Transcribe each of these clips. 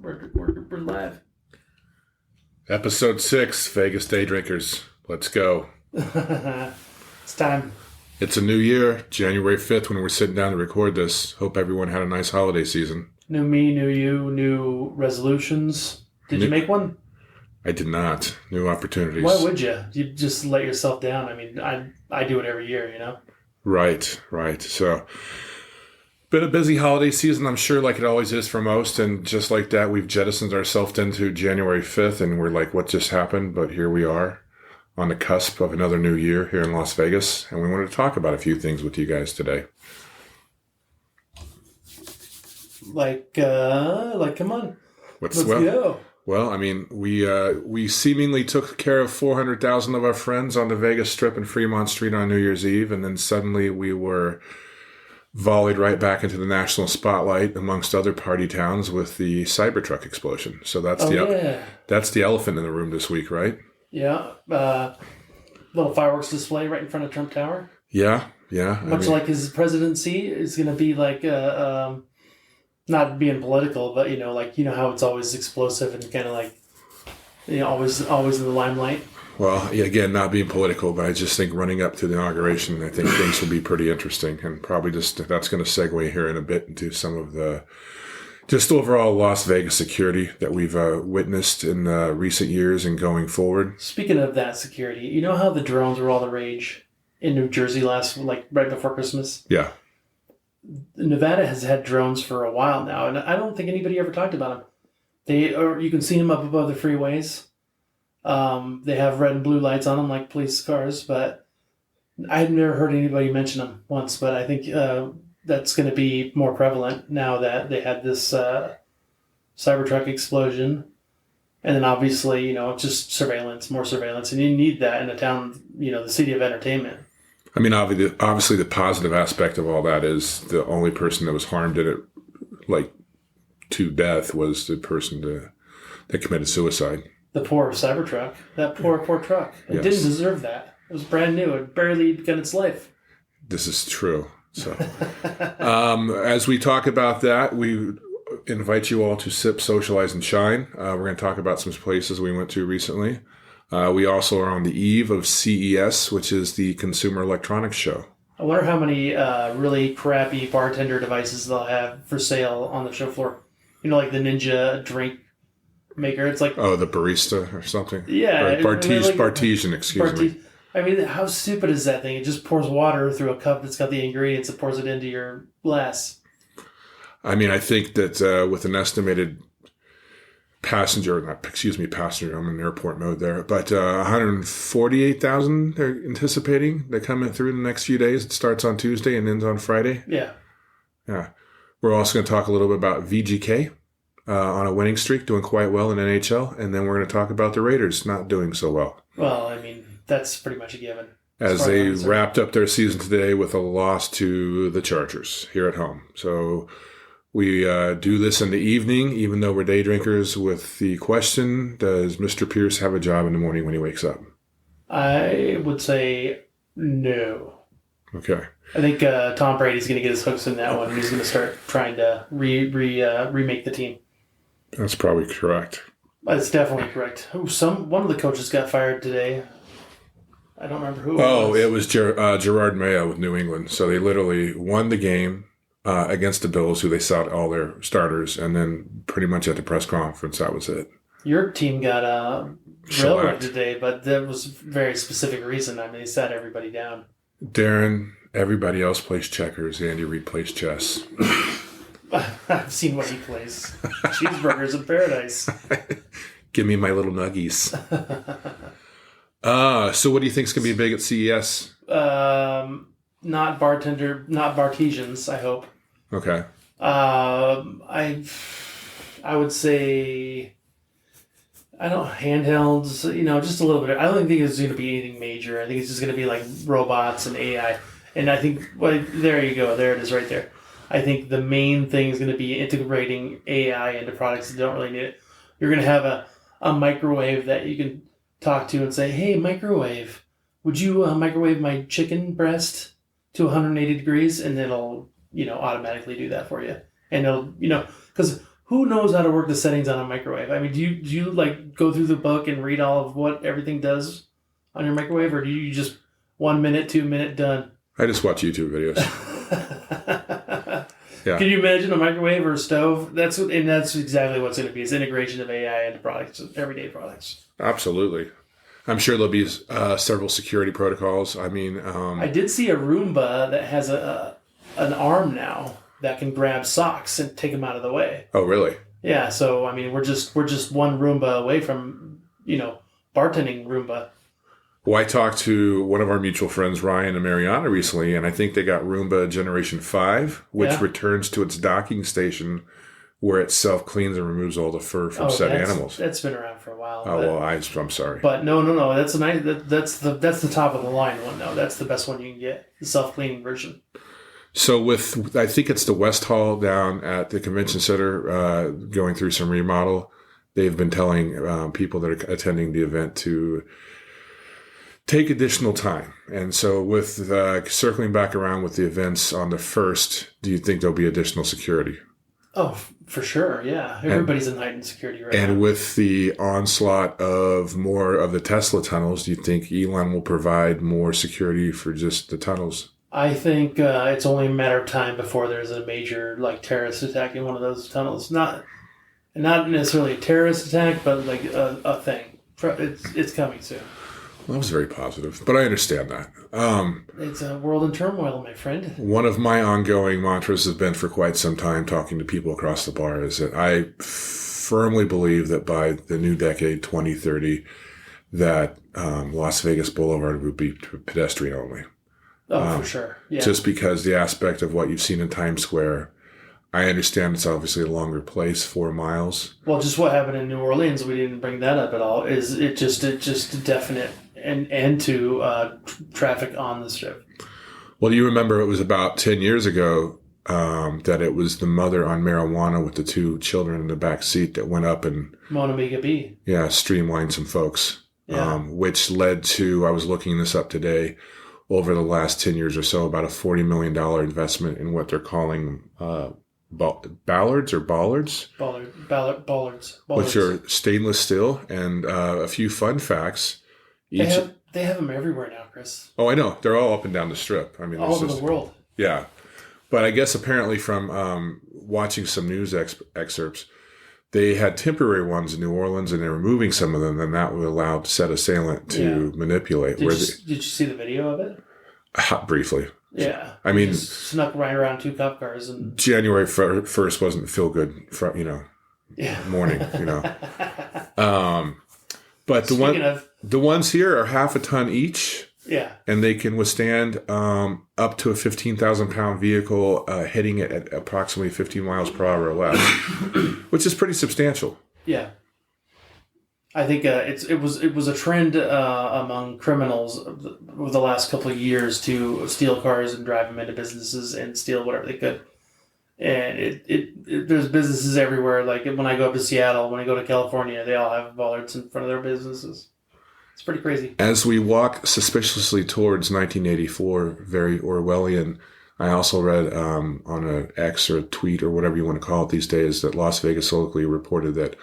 We're live. Episode 6, Vegas Day Drinkers. Let's go. It's time. It's a new year, January 5th, when we're sitting down to record this. Hope everyone had a nice holiday season. New me, new you, new resolutions. Did you make one? I did not. New opportunities. Why would you? You just let yourself down. I mean, I do it every year, you know? Right. So, been a busy holiday season, I'm sure, like it always is for most. And just like that, we've jettisoned ourselves into January 5th, and we're like, what just happened? But here we are on the cusp of another new year here in Las Vegas. And we wanted to talk about a few things with you guys today. Come on. Let's go. Well, I mean, we seemingly took care of 400,000 of our friends on the Vegas Strip and Fremont Street on New Year's Eve, and then suddenly we were volleyed right back into the national spotlight amongst other party towns with the Cybertruck explosion. So that's the elephant in the room this week, right? Yeah. Little fireworks display right in front of Trump Tower. Yeah. Much like his presidency is going to be like not being political, but how it's always explosive and kind of like always in the limelight. Well, yeah, again, not being political, but I just think running up to the inauguration, I think things will be pretty interesting, and probably that's going to segue here in a bit into some of the just overall Las Vegas security that we've witnessed in recent years and going forward. Speaking of that security, you know how the drones were all the rage in New Jersey right before Christmas? Yeah. Nevada has had drones for a while now, and I don't think anybody ever talked about them. You can see them up above the freeways. They have red and blue lights on them like police cars, but I had never heard anybody mention them once. But I think that's going to be more prevalent now that they had this Cybertruck explosion, and then obviously just more surveillance, and you need that in a town, the city of entertainment. I mean, obviously, the positive aspect of all that is the only person that was harmed in it, to death, was the person that committed suicide. The poor Cybertruck. That poor truck. It didn't deserve that. It was brand new. It barely begun its life. This is true. So, as we talk about that, we invite you all to sip, socialize, and shine. We're going to talk about some places we went to recently. We also are on the eve of CES, which is the Consumer Electronics Show. I wonder how many really crappy bartender devices they'll have for sale on the show floor. Like the Ninja drink maker. It's like... Oh, the barista or something? Yeah. Or Bartesian, excuse me. I mean, how stupid is that thing? It just pours water through a cup that's got the ingredients and pours it into your glass. I mean, I think that with an estimated passenger, I'm in airport mode there, but 148,000 they're anticipating that coming through in the next few days. It starts on Tuesday and ends on Friday. Yeah. We're also going to talk a little bit about VGK on a winning streak, doing quite well in NHL, and then we're going to talk about the Raiders not doing so well. Well, I mean, that's pretty much a given. As they wrapped up their season today with a loss to the Chargers here at home. So we do this in the evening, even though we're day drinkers, with the question, does Mr. Pierce have a job in the morning when he wakes up? I would say no. Okay. I think Tom Brady's going to get his hooks in that one. He's going to start trying to remake the team. That's probably correct. That's definitely correct. One of the coaches got fired today. I don't remember who. It was Gerard Mayo with New England. So they literally won the game against the Bills, who they sat all their starters, and then pretty much at the press conference, that was it. Your team got railroaded today, but that was a very specific reason. I mean, they sat everybody down. Darren, everybody else plays checkers. Andy Reid plays chess. I've seen what he plays. Cheeseburgers in paradise. Give me my little nuggies. So what do you think is going to be big at CES? Not Bartesians, I hope. Okay. I would say, handhelds, just a little bit. I don't think it's going to be anything major. I think it's just going to be like robots and AI. And I think, there you go. There it is right there. I think the main thing is going to be integrating AI into products that don't really need it. You're going to have a microwave that you can talk to and say, hey, microwave, would you microwave my chicken breast to 180 degrees? And it'll, automatically do that for you. And it'll, because who knows how to work the settings on a microwave? I mean, do you like go through the book and read all of what everything does on your microwave, or do you just 1 minute, 2 minute, done? I just watch YouTube videos. Yeah. Can you imagine a microwave or a stove? That's exactly what's going to be. It's integration of AI into products, everyday products. Absolutely. I'm sure there'll be several security protocols. I mean, I did see a Roomba that has an arm now that can grab socks and take them out of the way. Oh, really? Yeah. So I mean, we're just one Roomba away from bartending Roomba. Well, I talked to one of our mutual friends, Ryan and Mariana, recently, and I think they got Roomba Generation 5, which returns to its docking station where it self-cleans and removes all the fur from said animals. That's been around for a while. Oh, well, I'm sorry. But no. That's a nice. That's the top of the line one, though. That's the best one you can get, the self-cleaning version. So I think it's the West Hall down at the convention center going through some remodel. They've been telling people that are attending the event to take additional time. And so with circling back around with the events on the 1st, do you think there'll be additional security? Oh, for sure. Yeah. Everybody's in heightened security right now. And with the onslaught of more of the Tesla tunnels, do you think Elon will provide more security for just the tunnels? I think it's only a matter of time before there's a major terrorist attack in one of those tunnels. Not necessarily a terrorist attack, but like a thing. It's coming soon. Well, that was very positive, but I understand that. It's a world in turmoil, my friend. One of my ongoing mantras has been for quite some time, talking to people across the bar, is that I firmly believe that by the new decade, 2030, that Las Vegas Boulevard would be pedestrian only. Oh, for sure. Yeah. Just because the aspect of what you've seen in Times Square, I understand it's obviously a longer place, 4 miles. Well, just what happened in New Orleans, we didn't bring that up at all, is it just a definite end to traffic on the strip. Well, do you remember it was about 10 years ago that it was the mother on marijuana with the 2 children in the back seat that went up and Monamiga B. Yeah, streamlined some folks, which led to, I was looking this up today, over the last 10 years or so, about a $40 million investment in what they're calling ballards or bollards? Bollards. Which are stainless steel. And a few fun facts. They have them everywhere now, Chris. Oh, I know. They're all up and down the strip. I mean, all over the world. Yeah. But I guess apparently from watching some news excerpts, they had temporary ones in New Orleans, and they were moving some of them, and that would allow said assailant to manipulate. Did you see the video of it? Briefly. Yeah. I mean, just snuck right around 2 cop cars. And January 1st wasn't feel good, morning, But the ones here are half a ton each. Yeah. And they can withstand up to a 15,000-pound vehicle hitting it at approximately 15 miles per hour or less, which is pretty substantial. Yeah. I think it was a trend among criminals over the last couple of years to steal cars and drive them into businesses and steal whatever they could. And there's businesses everywhere. Like when I go up to Seattle, when I go to California, they all have bollards in front of their businesses. It's pretty crazy. As we walk suspiciously towards 1984, very Orwellian, I also read on an X or a tweet or whatever you want to call it these days that Las Vegas locally reported that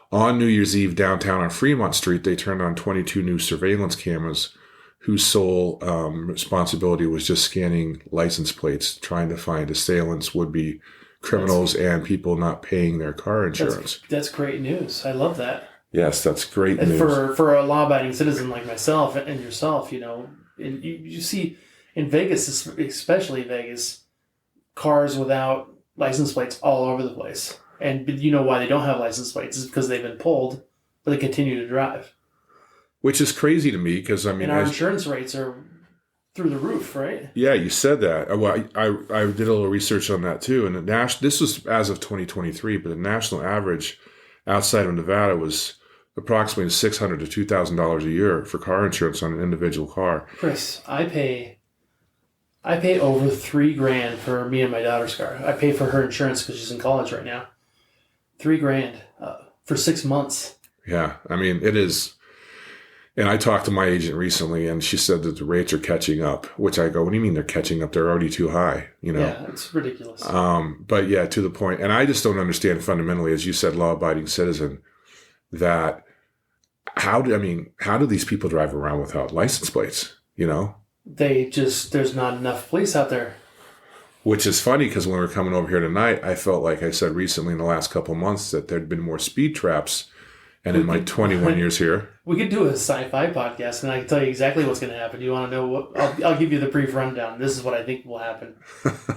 on New Year's Eve downtown on Fremont Street, they turned on 22 new surveillance cameras whose sole responsibility was just scanning license plates, trying to find assailants, would-be criminals, and people not paying their car insurance. That's great news. I love that. Yes, that's great and news. For a law-abiding citizen like myself and yourself, you see in Vegas, especially Vegas, cars without license plates all over the place. And you know why they don't have license plates is because they've been pulled, but they continue to drive. Which is crazy to me because, and our insurance rates are through the roof, right? Yeah, you said that. Well, I did a little research on that too. And this was as of 2023, but the national average outside of Nevada was approximately $600 to $2,000 a year for car insurance on an individual car. Chris, I pay over $3,000 for me and my daughter's car. I pay for her insurance because she's in college right now. $3,000 for 6 months. Yeah, I mean, it is. And I talked to my agent recently, and she said that the rates are catching up, which I go, what do you mean they're catching up? They're already too high, Yeah, it's ridiculous. But yeah, to the point. And I just don't understand fundamentally, as you said, law-abiding citizen, that how do these people drive around without license plates, There's not enough police out there. Which is funny because when we were coming over here tonight, I felt like I said recently in the last couple of months that there'd been more speed traps. And in my 21 years here, we could do a sci-fi podcast, and I can tell you exactly what's going to happen. You want to know what? I'll give you the brief rundown. This is what I think will happen.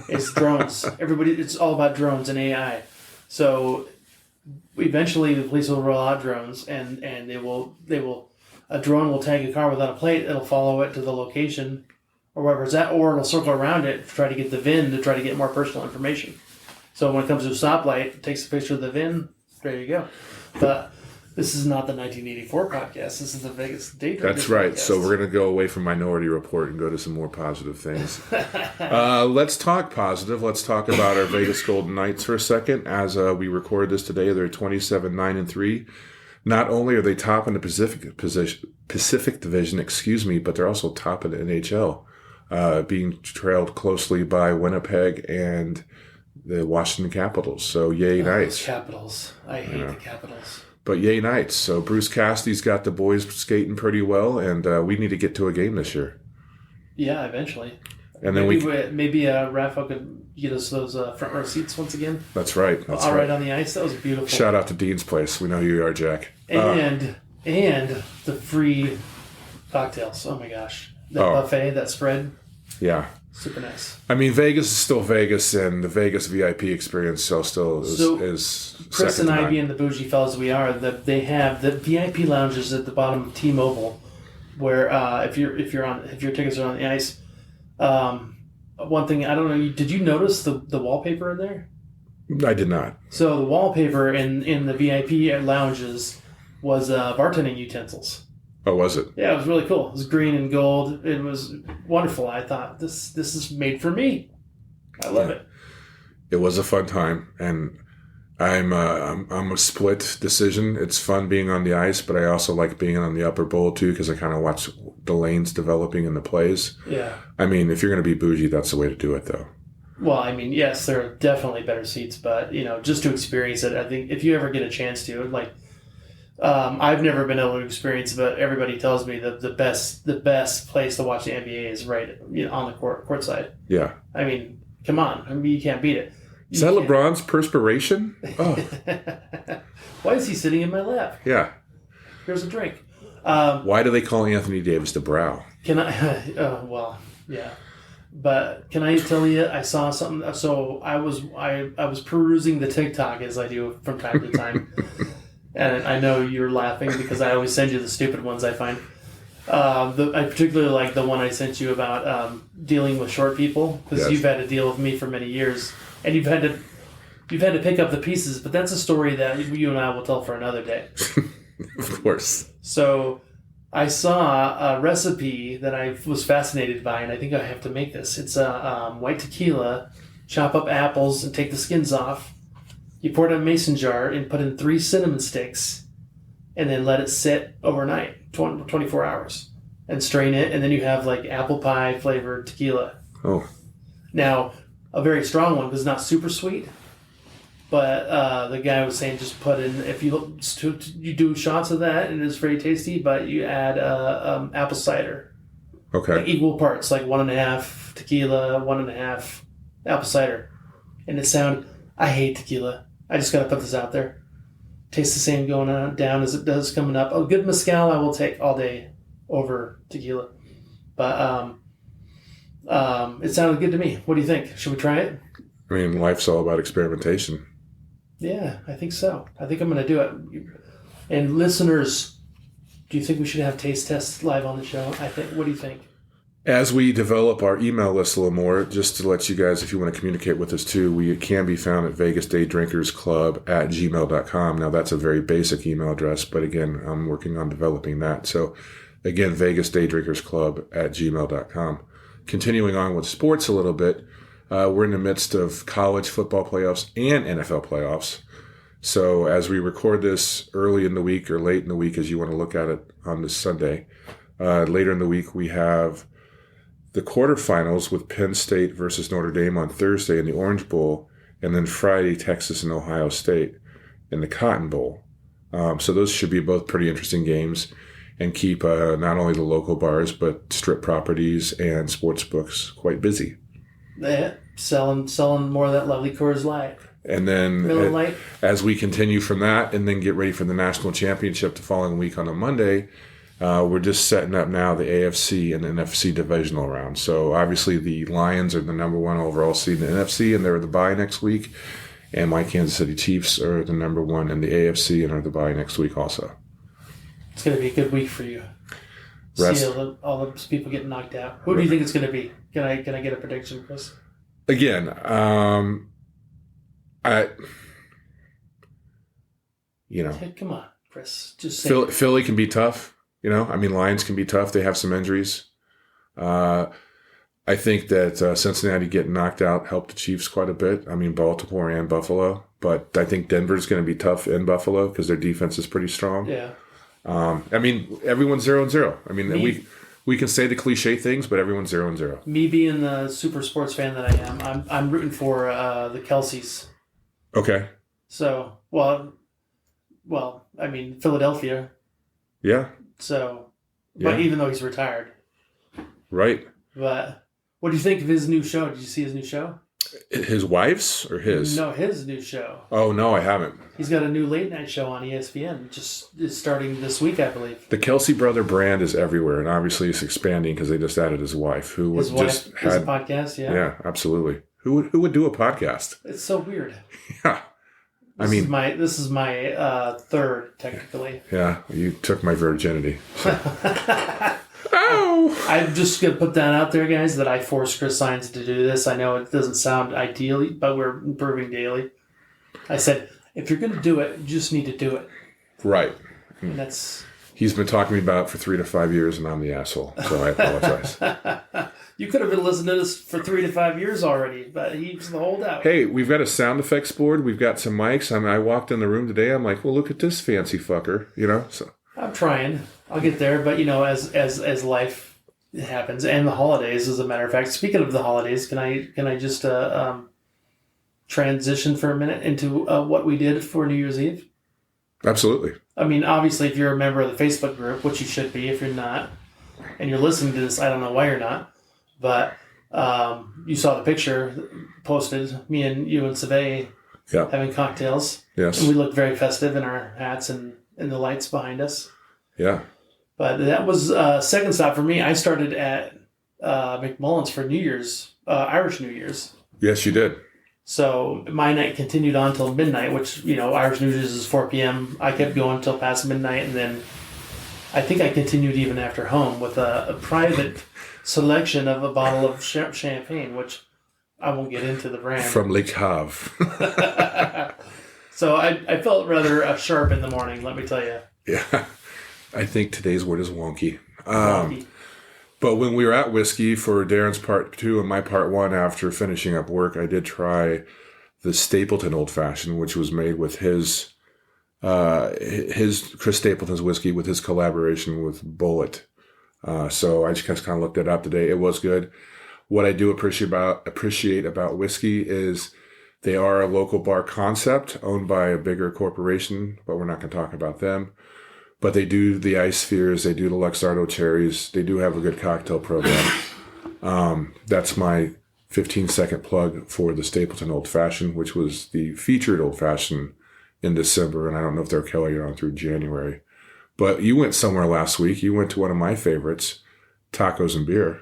It's drones. It's all about drones and AI. So eventually, the police will roll out drones, and they will. A drone will tag a car without a plate. It'll follow it to the location, or wherever it's at, or it'll circle around it to try to get the VIN to try to get more personal information. So when it comes to a stoplight, it takes a picture of the VIN. There you go. But this is not the 1984 podcast. This is the Vegas Day Drinkers. That's right. Podcast. So we're going to go away from Minority Report and go to some more positive things. Let's talk positive. Let's talk about our Vegas Golden Knights for a second. As we record this today, they're 27-9-3. Not only are they top in the Pacific Division, but they're also top in the NHL, being trailed closely by Winnipeg and the Washington Capitals. So yay, Knights. Capitals. I hate the Capitals. But yay, Knights. So Bruce Cassidy's got the boys skating pretty well, and we need to get to a game this year. Yeah, eventually. And then maybe Rafa could get us those front row seats once again. That's right. All right on the ice. That was beautiful. Shout out to Dean's Place. We know who you are, Jack. And the free cocktails. Oh my gosh, that buffet, that spread. Yeah. Super nice. I mean, Vegas is still Vegas, and the Vegas VIP experience still is Chris and I, being the bougie fellas we are, they have the VIP lounges at the bottom of T-Mobile, where if your tickets are on the ice. One thing I don't know, did you notice the wallpaper in there? I did not. So the wallpaper in the VIP lounges was bartending utensils. Oh, was it? Yeah, it was really cool. It was green and gold. It was wonderful. I thought this is made for me. I love it. It was a fun time, and I'm a split decision. It's fun being on the ice, but I also like being on the upper bowl too because I kind of watch the lanes developing in the plays. Yeah. I mean, if you're going to be bougie, that's the way to do it, though. Well, I mean, yes, there are definitely better seats, but just to experience it, I think if you ever get a chance to, like. I've never been able to experience it, but everybody tells me that the best place to watch the NBA is right on the court side. Yeah. I mean, come on. I mean, you can't beat it. Is that LeBron's perspiration? Oh. Why is he sitting in my lap? Yeah. Here's a drink. Why do they call Anthony Davis the Brow? Can I? Well, yeah. But can I tell you, I saw something. So I was perusing the TikTok as I do from time to time. And I know you're laughing because I always send you the stupid ones I find. I particularly like the one I sent you about dealing with short people because you've had to deal with me for many years, and you've had to pick up the pieces. But that's a story that you and I will tell for another day. Of course. So I saw a recipe that I was fascinated by, and I think I have to make this. It's a white tequila. Chop up apples and take the skins off. You pour it in a mason jar and put in 3 cinnamon sticks and then let it sit overnight, 24 hours, and strain it. And then you have like apple pie flavored tequila. Oh. Now, a very strong one because it's not super sweet. But the guy was saying just put in, if you do shots of that and it's very tasty, but you add apple cider. Okay. Like equal parts, like 1.5 tequila, 1.5 apple cider. And I hate tequila. I just got to put this out there. Tastes the same going on down as it does coming up. A good mezcal I will take all day over tequila. But it sounded good to me. What do you think? Should we try it? I mean, life's all about experimentation. Yeah, I think so. I think I'm going to do it. And listeners, do you think we should have taste tests live on the show? What do you think? As we develop our email list a little more, just to let you guys, if you want to communicate with us too, we can be found at vegasdaydrinkersclub@gmail.com. Now, that's a very basic email address, but again, I'm working on developing that. So, again, vegasdaydrinkersclub@gmail.com. Continuing on with sports a little bit, we're in the midst of college football playoffs and NFL playoffs. So as we record this early in the week or late in the week, as you want to look at it on this Sunday, later in the week we have the quarterfinals with Penn State versus Notre Dame on Thursday in the Orange Bowl, and then Friday, Texas and Ohio State in the Cotton Bowl. So those should be both pretty interesting games and keep not only the local bars, but strip properties and sports books quite busy. Yeah, selling more of that lovely Coors Light. And then Miller Lite. As we continue from that and then get ready for the national championship the following week on a Monday, we're just setting up now the AFC and NFC divisional round. So obviously the Lions are the number one overall seed in the NFC, and they're the bye next week. And my Kansas City Chiefs are the number one in the AFC and are the bye next week also. It's going to be a good week for you. See all those people getting knocked out. Who do you think it's going to be? Can I get a prediction, Chris? Again, Hey, come on, Chris. Just say Philly can be tough. Lions can be tough. They have some injuries. I think that Cincinnati getting knocked out helped the Chiefs quite a bit. Baltimore and Buffalo. But I think Denver's going to be tough in Buffalo because their defense is pretty strong. Yeah. Everyone's 0-0. We can say the cliche things, but everyone's 0-0. Me being the super sports fan that I am, I'm rooting for the Kelseys. Okay. So, Philadelphia. Yeah. So, yeah. But even though he's retired. Right. But what do you think of his new show? Did you see his new show? His wife's or his? No, his new show. Oh, no, I haven't. He's got a new late night show on ESPN. Just is starting this week, I believe. The Kelsey brother brand is everywhere, and obviously it's expanding because they just added his wife, who his just wife has a podcast. Yeah. Yeah, absolutely. Who would do a podcast? It's so weird. Yeah. This is my third, technically. Yeah, you took my virginity. So. Oh! I'm just going to put that out there, guys, that I forced Chris Saenz to do this. I know it doesn't sound ideally, but we're improving daily. I said, if you're going to do it, you just need to do it. Right. And that's... He's been talking to me about it for 3 to 5 years, and I'm the asshole, so I apologize. You could have been listening to this for 3 to 5 years already, but he's the holdout. Hey, we've got a sound effects board. We've got some mics. I walked in the room today. I'm like, well, look at this fancy fucker, So I'm trying. I'll get there, but as life happens, and the holidays, as a matter of fact. Speaking of the holidays, can I just transition for a minute into what we did for New Year's Eve? Absolutely. Obviously, if you're a member of the Facebook group, which you should be, if you're not, and you're listening to this, I don't know why you're not, but you saw the picture posted, me and you and Sabe having cocktails. Yes. And we looked very festive in our hats and the lights behind us. Yeah. But that was second stop for me. I started at McMullen's for New Year's, Irish New Year's. Yes, you did. So my night continued on till midnight, which, Irish New Year's is 4 p.m. I kept going till past midnight, and then I think I continued even after home with a private selection of a bottle of champagne, which I won't get into the brand. From Le Cave. So I felt rather sharp in the morning, let me tell you. Yeah. I think today's word is wonky. But when we were at Whiskey for Darren's part 2 and my part 1 after finishing up work, I did try the Stapleton Old Fashioned, which was made with his Chris Stapleton's whiskey with his collaboration with Bullet. So I just kind of looked it up today. It was good. What I do appreciate about whiskey is they are a local bar concept owned by a bigger corporation, but we're not going to talk about them. But they do the Ice Spheres, they do the Luxardo Cherries, they do have a good cocktail program. That's my 15-second plug for the Stapleton Old Fashioned, which was the featured Old Fashioned in December, and I don't know if they're carrying on through January. But you went somewhere last week. You went to one of my favorites, Tacos and Beer.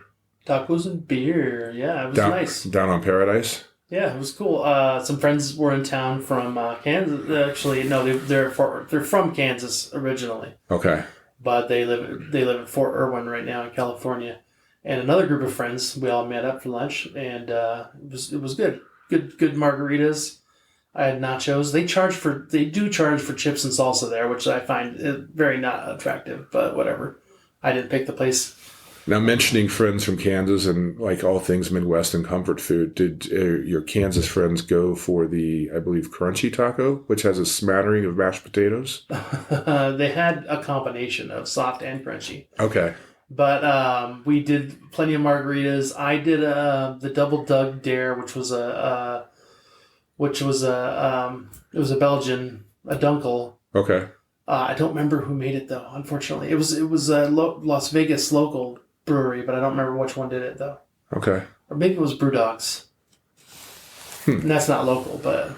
Tacos and Beer, yeah, it was nice. Down on Paradise? Yeah, it was cool. Some friends were in town from Kansas. Actually, no, they're from Kansas originally. Okay. But they live in Fort Irwin right now in California. And another group of friends, we all met up for lunch, and it was good. Good margaritas. I had nachos. They do charge for chips and salsa there, which I find very not attractive, but whatever. I didn't pick the place. Now, mentioning friends from Kansas and like all things Midwest and comfort food, did your Kansas friends go for the, I believe, crunchy taco, which has a smattering of mashed potatoes? They had a combination of soft and crunchy. Okay. But we did plenty of margaritas. I did the double Doug Dare, which was it was a Belgian, a Dunkel. Okay. I don't remember who made it though. Unfortunately, it was a Las Vegas local brewery, but I don't remember which one did it though. Okay. Or maybe it was Brewdog's. And that's not local, but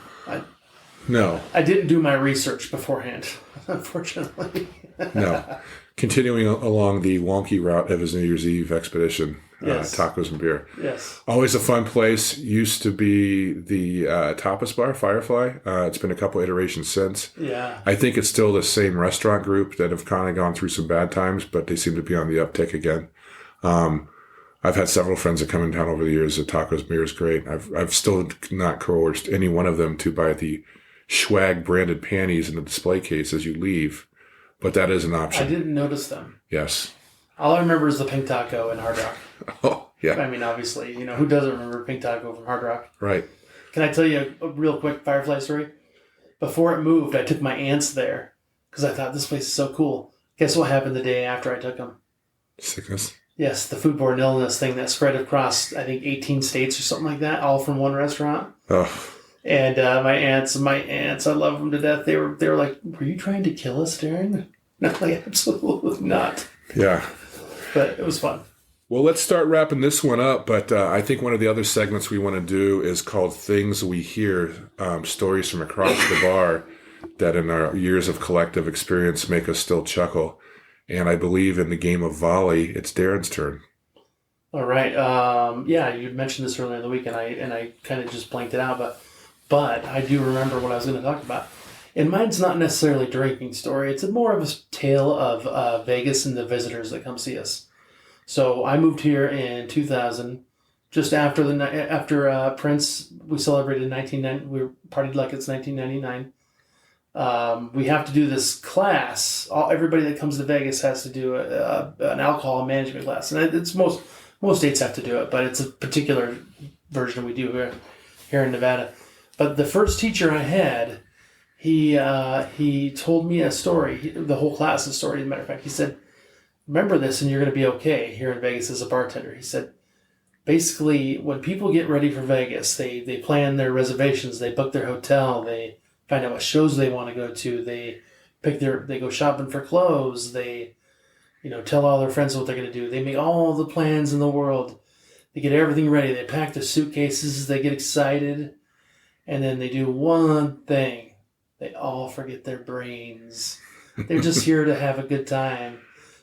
No. I didn't do my research beforehand, unfortunately. No. Continuing along the wonky route of his New Year's Eve expedition, Yes. tacos and beer. Yes. Always a fun place. Used to be the tapas bar, Firefly. It's been a couple iterations since. Yeah. I think it's still the same restaurant group that have kind of gone through some bad times, but they seem to be on the uptick again. I've had several friends that come in town over the years. The tacos and beer is great. I've still not coerced any one of them to buy the Schwag branded panties in the display case as you leave, but that is an option. I didn't notice them. Yes. All I remember is the pink taco in Hard Rock. Oh, yeah. I mean, obviously, who doesn't remember pink taco from Hard Rock? Right. Can I tell you a real quick Firefly story? Before it moved, I took my aunts there because I thought this place is so cool. Guess what happened the day after I took them? Sickness. Yes, the foodborne illness thing that spread across, I think, 18 states or something like that, all from one restaurant. Oh. And my aunts, I love them to death. They were like, "Were you trying to kill us, Darren?" No, like, absolutely not. Yeah. But it was fun. Well, let's start wrapping this one up. But I think one of the other segments we want to do is called Things We Hear, stories from across the bar that in our years of collective experience make us still chuckle. And I believe in the game of volley, it's Darren's turn. All right. Yeah, you mentioned this earlier in the week, and I kind of just blanked it out. But I do remember what I was going to talk about. And mine's not necessarily a drinking story. It's more of a tale of Vegas and the visitors that come see us. So I moved here in 2000, just after Prince. We celebrated 1990. We partied like it's 1999. We have to do this class. Everybody that comes to Vegas has to do an alcohol management class, and it's most states have to do it, but it's a particular version we do here in Nevada. But the first teacher I had, he told me a story. The whole class is a story. As a matter of fact, he said, "Remember this, and you're going to be okay here in Vegas as a bartender." He said, basically, when people get ready for Vegas, they plan their reservations, they book their hotel, they find out what shows they want to go to, they go shopping for clothes, they tell all their friends what they're going to do. They make all the plans in the world. They get everything ready. They pack their suitcases. They get excited. And then they do one thing. They all forget their brains. They're just here to have a good time.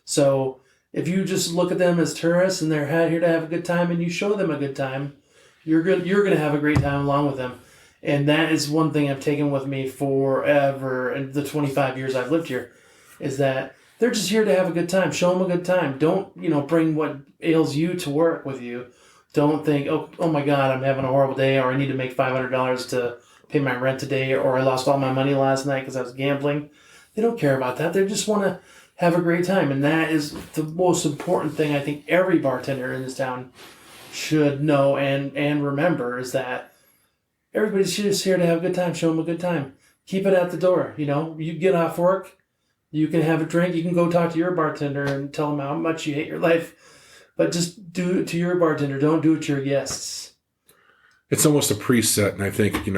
So if you just look at them as tourists and they're here to have a good time and you show them a good time, you're going to have a great time along with them. And that is one thing I've taken with me forever, and the 25 years I've lived here, is that they're just here to have a good time. Show them a good time. Don't, bring what ails you to work with you. Don't think, oh my God, I'm having a horrible day, or I need to make $500 to pay my rent today, or I lost all my money last night because I was gambling. They don't care about that. They just want to have a great time. And that is the most important thing I think every bartender in this town should know and remember, is that everybody's just here to have a good time. Show them a good time. Keep it at the door. You get off work, you can have a drink. You can go talk to your bartender and tell them how much you hate your life. But just do it to your bartender. Don't do it to your guests. It's almost a preset. And I think,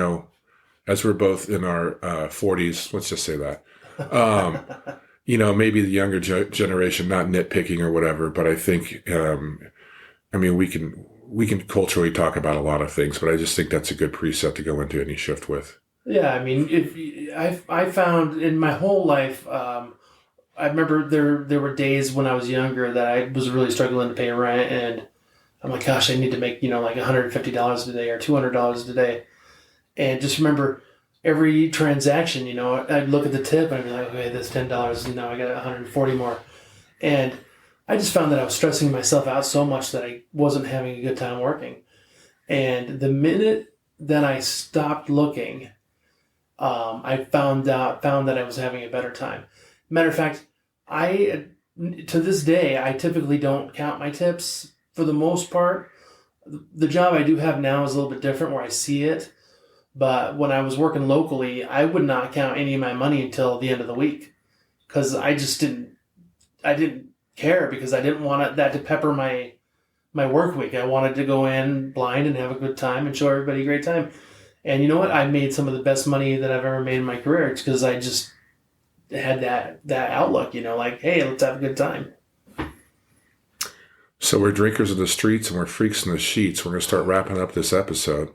as we're both in our 40s, let's just say that, maybe the younger generation, not nitpicking or whatever, but I think, we can culturally talk about a lot of things, but I just think that's a good preset to go into any shift with. Yeah, I mean, I found in my whole life, I remember there were days when I was younger that I was really struggling to pay rent, and I'm like, gosh, I need to make like $150 a day or $200 a day, and just remember every transaction, I'd look at the tip and I'd be like, okay, this $10, I got 140 more, and I just found that I was stressing myself out so much that I wasn't having a good time working. And the minute that I stopped looking, I found that I was having a better time. Matter of fact, I To this day, I typically don't count my tips for the most part. The job I do have now is a little bit different where I see it. But when I was working locally, I would not count any of my money until the end of the week because I didn't care because I didn't want that to pepper my work week. I wanted to go in blind and have a good time and show everybody a great time. And you know what? I made some of the best money that I've ever made in my career. It's because I just had that outlook, like, hey, let's have a good time. So we're drinkers of the streets and we're freaks in the sheets. We're going to start wrapping up this episode.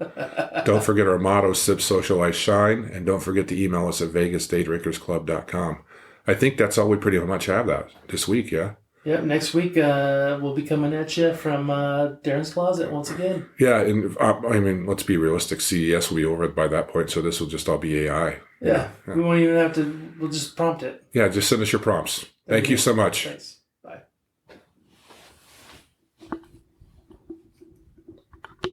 Don't forget our motto, Sip, Socialize, Shine. And don't forget to email us at vegasdaydrinkersclub.com. I think that's all we pretty much have that this week, yeah? Yep, next week we'll be coming at you from Darren's Closet once again. Yeah, and let's be realistic. CES will be over by that point, so this will just all be AI. Yeah. We won't even have to, we'll just prompt it. Yeah, just send us your prompts. Thank you so much. Thanks.